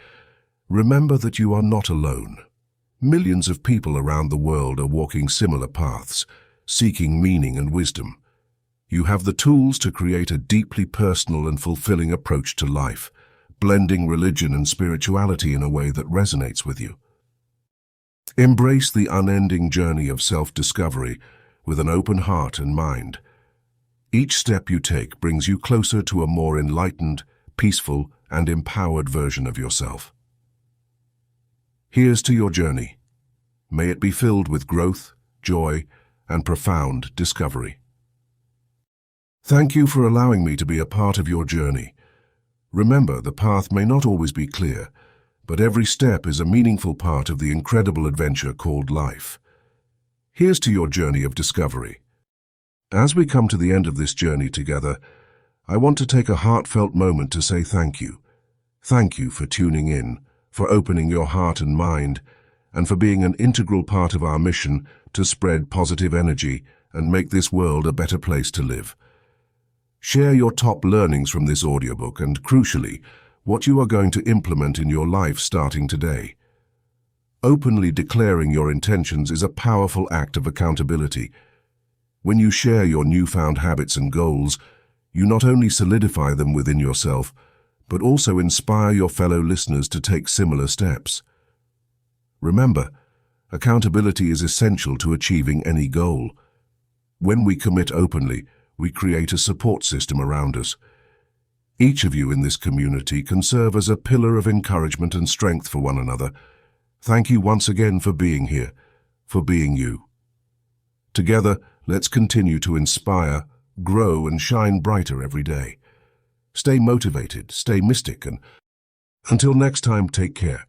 remember that you are not alone. Millions of people around the world are walking similar paths, seeking meaning and wisdom. You have the tools to create a deeply personal and fulfilling approach to life, blending religion and spirituality in a way that resonates with you. Embrace the unending journey of self-discovery with an open heart and mind. Each step you take brings you closer to a more enlightened, peaceful, and empowered version of yourself. Here's to your journey. May it be filled with growth, joy, and profound discovery. Thank you for allowing me to be a part of your journey. Remember, the path may not always be clear, but every step is a meaningful part of the incredible adventure called life. Here's to your journey of discovery. As we come to the end of this journey together, I want to take a heartfelt moment to say thank you. Thank you for tuning in, for opening your heart and mind, and for being an integral part of our mission to spread positive energy and make this world a better place to live. Share your top learnings from this audiobook and, crucially, what you are going to implement in your life starting today. Openly declaring your intentions is a powerful act of accountability. When you share your newfound habits and goals, you not only solidify them within yourself, but also inspire your fellow listeners to take similar steps. Remember, accountability is essential to achieving any goal. When we commit openly, we create a support system around us. Each of you in this community can serve as a pillar of encouragement and strength for one another. Thank you once again for being here, for being you. Together, let's continue to inspire, grow, and shine brighter every day. Stay motivated, stay mystic, and until next time, take care.